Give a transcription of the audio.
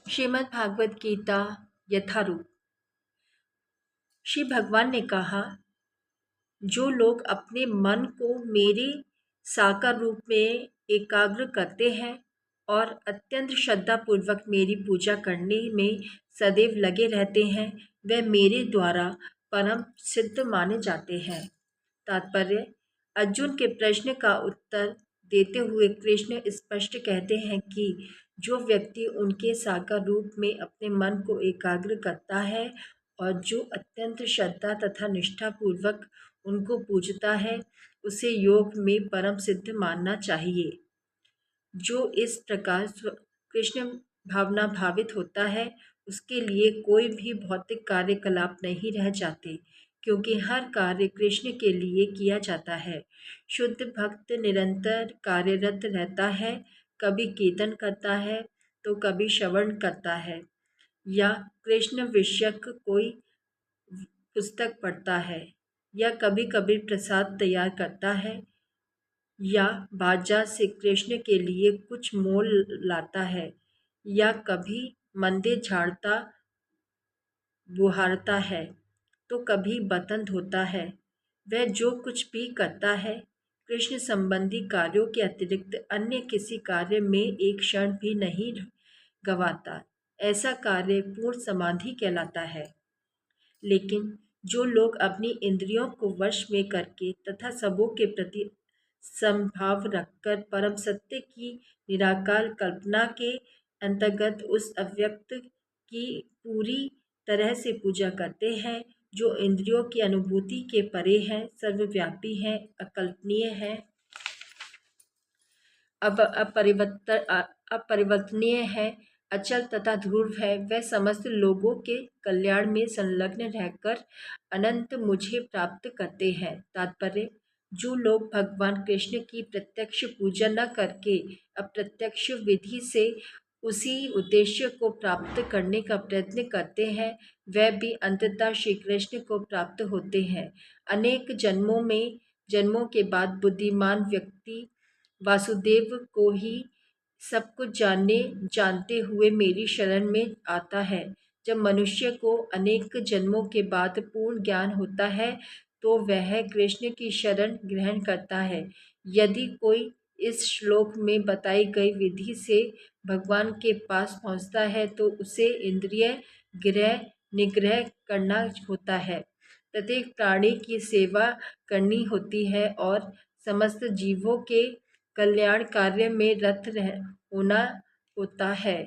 श्रीमद् भागवत गीता यथारूप। श्री भगवान ने कहा, जो लोग अपने मन को मेरे साकार रूप में एकाग्र करते हैं और अत्यंत श्रद्धा पूर्वक मेरी पूजा करने में सदैव लगे रहते हैं, वे मेरे द्वारा परम सिद्ध माने जाते हैं। तात्पर्य: अर्जुन के प्रश्न का उत्तर देते हुए कृष्ण स्पष्ट कहते हैं कि जो व्यक्ति उनके साकार रूप में अपने मन को एकाग्र करता है और जो अत्यंत श्रद्धा तथा निष्ठा पूर्वक उनको पूजता है, उसे योग में परम सिद्ध मानना चाहिए। जो इस प्रकार कृष्ण भावना भावित होता है, उसके लिए कोई भी भौतिक कार्यकलाप नहीं रह जाते, क्योंकि हर कार्य कृष्ण के लिए किया जाता है। शुद्ध भक्त निरंतर कार्यरत रहता है, कभी कीर्तन करता है तो कभी श्रवण करता है, या कृष्ण विषयक कोई पुस्तक पढ़ता है, या कभी कभी प्रसाद तैयार करता है, या बाजार से कृष्ण के लिए कुछ मोल लाता है, या कभी मंदिर झाड़ता बुहारता है तो कभी बर्तन धोता है। वह जो कुछ भी करता है, कृष्ण संबंधी कार्यों के अतिरिक्त अन्य किसी कार्य में एक क्षण भी नहीं गवाता। ऐसा कार्य पूर्ण समाधि कहलाता है। लेकिन जो लोग अपनी इंद्रियों को वश में करके तथा सबों के प्रति समभाव रखकर परम सत्य की निराकार कल्पना के अंतर्गत उस अव्यक्त की पूरी तरह से पूजा करते हैं, जो इंद्रियों की अनुभूति के परे है, सर्वव्यापी है, अकल्पनीय है, अपरिवर्तनीय है, अचल तथा ध्रुव है, वह समस्त लोगों के कल्याण में संलग्न रहकर अनंत मुझे प्राप्त करते हैं। तात्पर्य: जो लोग भगवान कृष्ण की प्रत्यक्ष पूजा न करके अप्रत्यक्ष विधि से उसी उद्देश्य को प्राप्त करने का प्रयत्न करते हैं, वह भी अंततः श्री कृष्ण को प्राप्त होते हैं। अनेक जन्मों के बाद बुद्धिमान व्यक्ति वासुदेव को ही सब कुछ जानते हुए मेरी शरण में आता है। जब मनुष्य को अनेक जन्मों के बाद पूर्ण ज्ञान होता है, तो वह कृष्ण की शरण ग्रहण करता है। यदि कोई इस श्लोक में बताई गई विधि से भगवान के पास पहुंचता है, तो उसे इंद्रिय निग्रह करना होता है, प्रत्येक प्राणी की सेवा करनी होती है और समस्त जीवों के कल्याण कार्य में रत होना होता है।